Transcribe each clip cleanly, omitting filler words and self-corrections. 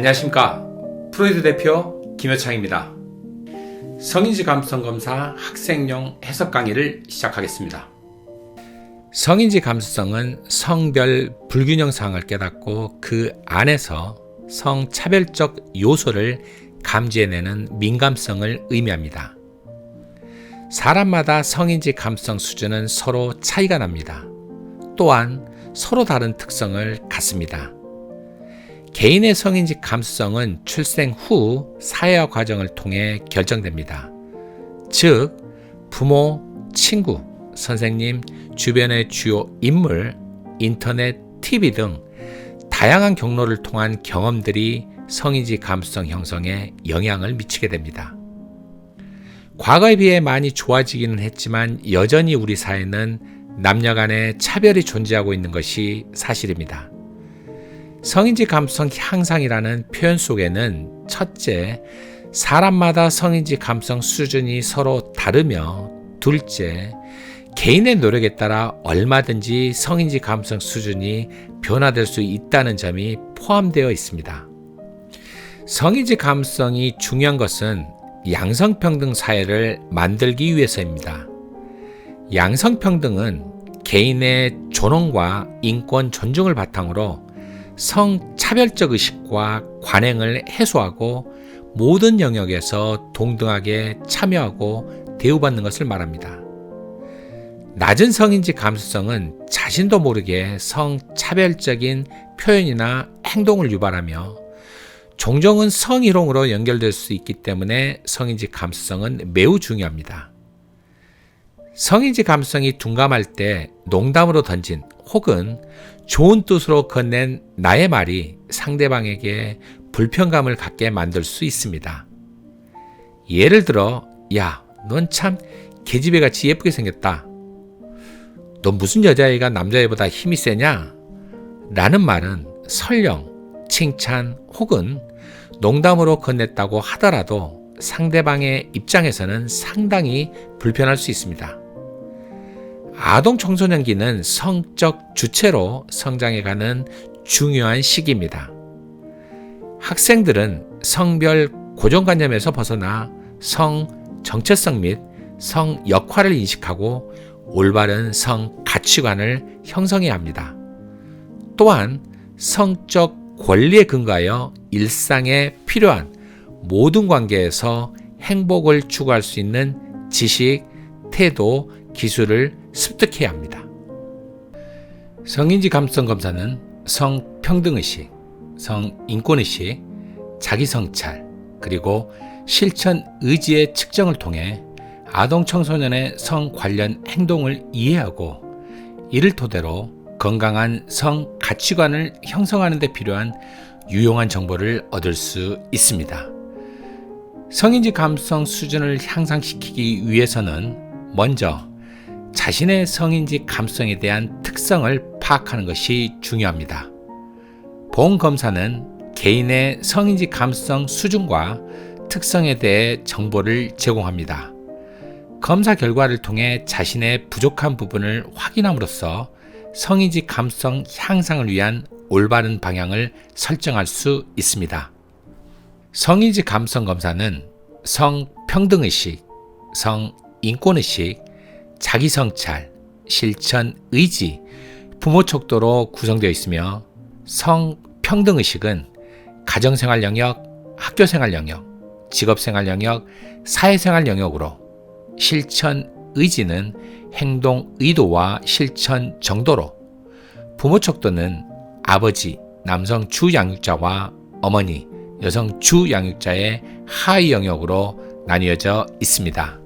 안녕하십니까. 프로이드 대표 김효창입니다. 성인지 감수성 검사 학생용 해석 강의를 시작하겠습니다. 성인지 감수성은 성별 불균형 사항을 깨닫고 그 안에서 성차별적 요소를 감지해내는 민감성을 의미합니다. 사람마다 성인지 감수성 수준은 서로 차이가 납니다. 또한 서로 다른 특성을 갖습니다. 개인의 성인지 감수성은 출생 후 사회화 과정을 통해 결정됩니다. 즉, 부모, 친구, 선생님, 주변의 주요 인물, 인터넷, TV 등 다양한 경로를 통한 경험들이 성인지 감수성 형성에 영향을 미치게 됩니다. 과거에 비해 많이 좋아지기는 했지만 여전히 우리 사회는 남녀 간의 차별이 존재하고 있는 것이 사실입니다. 성인지 감수성 향상이라는 표현 속에는 첫째, 사람마다 성인지 감수성 수준이 서로 다르며 둘째, 개인의 노력에 따라 얼마든지 성인지 감수성 수준이 변화될 수 있다는 점이 포함되어 있습니다. 성인지 감수성이 중요한 것은 양성평등 사회를 만들기 위해서입니다. 양성평등은 개인의 존엄과 인권 존중을 바탕으로 성차별적 의식과 관행을 해소하고 모든 영역에서 동등하게 참여하고 대우받는 것을 말합니다. 낮은 성인지 감수성은 자신도 모르게 성차별적인 표현이나 행동을 유발하며 종종은 성희롱으로 연결될 수 있기 때문에 성인지 감수성은 매우 중요합니다. 성인지 감수성이 둔감할 때 농담으로 던진 혹은 좋은 뜻으로 건넨 나의 말이 상대방에게 불편감을 갖게 만들 수 있습니다. 예를 들어, 야, 넌 참 계집애같이 예쁘게 생겼다. 넌 무슨 여자애가 남자애보다 힘이 세냐? 라는 말은 설령 칭찬 혹은 농담으로 건넸다고 하더라도 상대방의 입장에서는 상당히 불편할 수 있습니다. 아동 청소년기는 성적 주체로 성장해가는 중요한 시기입니다. 학생들은 성별 고정관념에서 벗어나 성 정체성 및 성 역할을 인식하고 올바른 성 가치관을 형성해야 합니다. 또한 성적 권리에 근거하여 일상에 필요한 모든 관계에서 행복을 추구할 수 있는 지식, 태도, 기술을 습득해야 합니다. 성인지 감수성 검사는 성평등의식, 성인권의식, 자기성찰, 그리고 실천 의지의 측정을 통해 아동 청소년의 성 관련 행동을 이해하고 이를 토대로 건강한 성 가치관을 형성하는 데 필요한 유용한 정보를 얻을 수 있습니다. 성인지 감수성 수준을 향상시키기 위해서는 먼저 자신의 성인지 감수성에 대한 특성을 파악하는 것이 중요합니다. 본 검사는 개인의 성인지 감수성 수준과 특성에 대해 정보를 제공합니다. 검사 결과를 통해 자신의 부족한 부분을 확인함으로써 성인지 감수성 향상을 위한 올바른 방향을 설정할 수 있습니다. 성인지 감수성 검사는 성평등의식, 성인권의식, 자기성찰, 실천의지, 부모 촉도로 구성되어 있으며 성평등의식은 가정생활 영역, 학교생활 영역, 직업생활 영역, 사회생활 영역으로 실천의지는 행동 의도와 실천 정도로 부모 촉도는 아버지, 남성 주양육자와 어머니, 여성 주양육자의 하위 영역으로 나뉘어져 있습니다.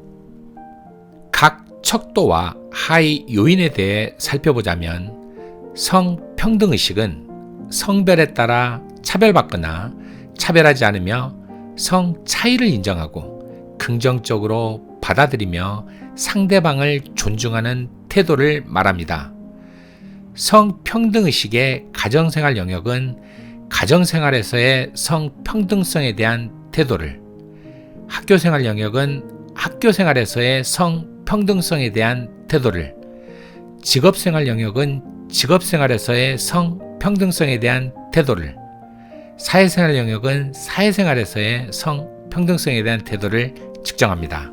각 척도와 하위 요인에 대해 살펴보자면 성평등의식은 성별에 따라 차별받거나 차별하지 않으며 성 차이를 인정하고 긍정적으로 받아들이며 상대방을 존중하는 태도를 말합니다. 성평등의식의 가정생활 영역은 가정생활에서의 성평등성에 대한 태도를, 학교생활 영역은 학교생활에서의 성평등성에 대한 태도를, 직업생활 영역은 직업생활에서의 성평등성에 대한 태도를, 사회생활 영역은 사회생활에서의 성평등성에 대한 태도를 측정합니다.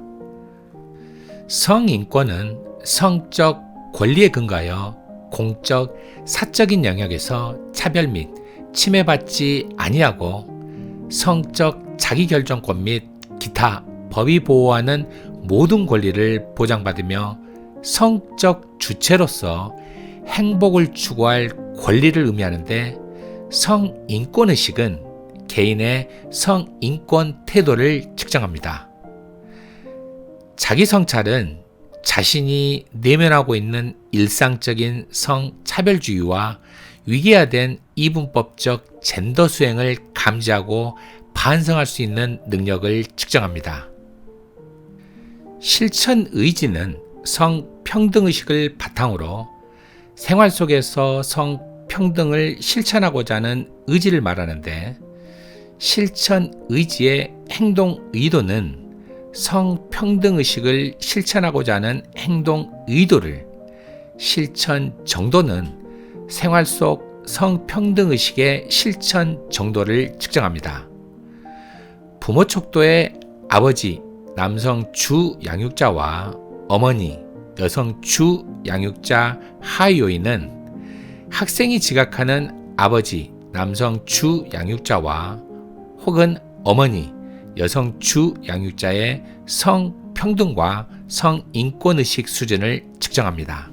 성인권은 성적 권리에 근거하여 공적, 사적인 영역에서 차별 및 침해받지 아니하고 성적 자기결정권 및 기타 법이 보호하는 모든 권리를 보장받으며 성적 주체로서 행복을 추구할 권리를 의미하는데, 성인권의식은 개인의 성인권 태도를 측정합니다. 자기 성찰은 자신이 내면하고 있는 일상적인 성차별주의와 위계화된 이분법적 젠더 수행을 감지하고 반성할 수 있는 능력을 측정합니다. 실천의지는 성평등의식을 바탕으로 생활 속에서 성평등을 실천하고자 하는 의지를 말하는데, 실천의지의 행동의도는 성평등의식을 실천하고자 하는 행동의도를, 실천 정도는 생활 속 성평등의식의 실천 정도를 측정합니다. 부모 척도의 아버지, 남성 주 양육자와 어머니, 여성 주 양육자 하위 요인은 학생이 지각하는 아버지, 남성 주 양육자와 혹은 어머니, 여성 주 양육자의 성평등과 성인권의식 수준을 측정합니다.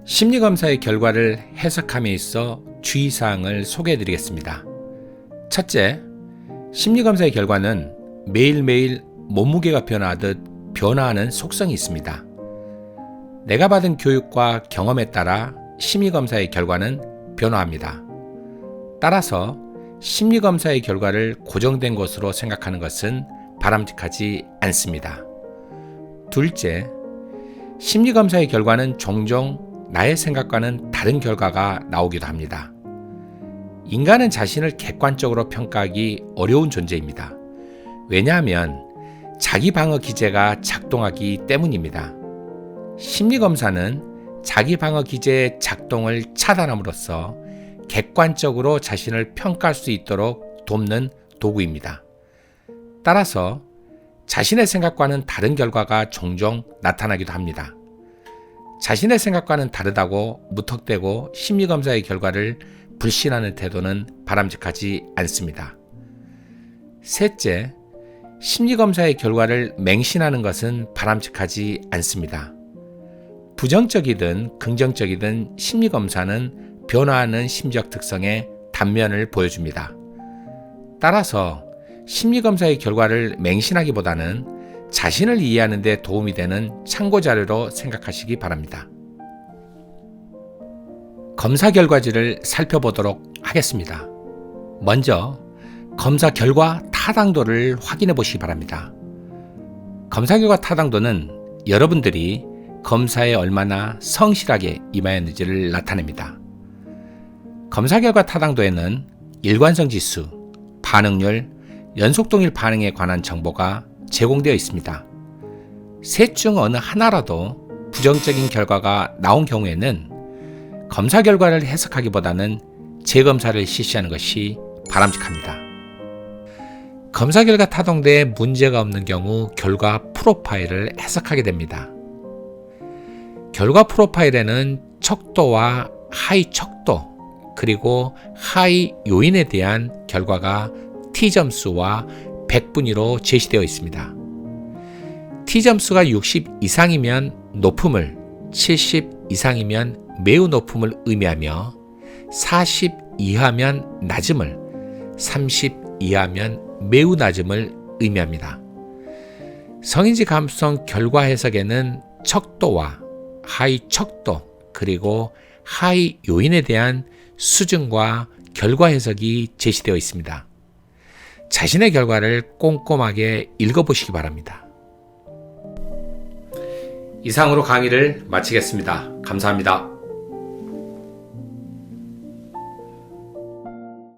심리검사의 결과를 해석함에 있어 주의사항을 소개해드리겠습니다. 첫째, 심리검사의 결과는 매일매일 몸무게가 변화하듯 변화하는 속성이 있습니다. 내가 받은 교육과 경험에 따라 심리검사의 결과는 변화합니다. 따라서 심리검사의 결과를 고정된 것으로 생각하는 것은 바람직하지 않습니다. 둘째, 심리검사의 결과는 종종 나의 생각과는 다른 결과가 나오기도 합니다. 인간은 자신을 객관적으로 평가하기 어려운 존재입니다. 왜냐하면 자기 방어 기제가 작동하기 때문입니다. 심리검사는 자기 방어 기제의 작동을 차단함으로써 객관적으로 자신을 평가할 수 있도록 돕는 도구입니다. 따라서 자신의 생각과는 다른 결과가 종종 나타나기도 합니다. 자신의 생각과는 다르다고 무턱대고 심리검사의 결과를 불신하는 태도는 바람직하지 않습니다. 셋째, 심리검사의 결과를 맹신하는 것은 바람직하지 않습니다. 부정적이든 긍정적이든 심리검사는 변화하는 심리적 특성의 단면을 보여줍니다. 따라서 심리검사의 결과를 맹신하기보다는 자신을 이해하는 데 도움이 되는 참고자료로 생각하시기 바랍니다. 검사 결과지를 살펴보도록 하겠습니다. 먼저 검사 결과 타당도를 확인해 보시기 바랍니다. 검사 결과 타당도는 여러분들이 검사에 얼마나 성실하게 임하였는지를 나타냅니다. 검사 결과 타당도에는 일관성 지수, 반응률, 연속동일 반응에 관한 정보가 제공되어 있습니다. 셋 중 어느 하나라도 부정적인 결과가 나온 경우에는 검사 결과를 해석하기보다는 재검사를 실시하는 것이 바람직합니다. 검사 결과 타당도에 문제가 없는 경우 결과 프로파일을 해석하게 됩니다. 결과 프로파일에는 척도와 하위 척도, 그리고 하위 요인에 대한 결과가 T점수와 100분위로 제시되어 있습니다. T점수가 60 이상이면 높음을, 70 이상이면 매우 높음을 의미하며 40 이하면 낮음을, 30 이하면 매우 낮음을 의미합니다. 성인지 감수성 결과 해석에는 척도와 하위 척도, 그리고 하위 요인에 대한 수준과 결과 해석이 제시되어 있습니다. 자신의 결과를 꼼꼼하게 읽어보시기 바랍니다. 이상으로 강의를 마치겠습니다. 감사합니다.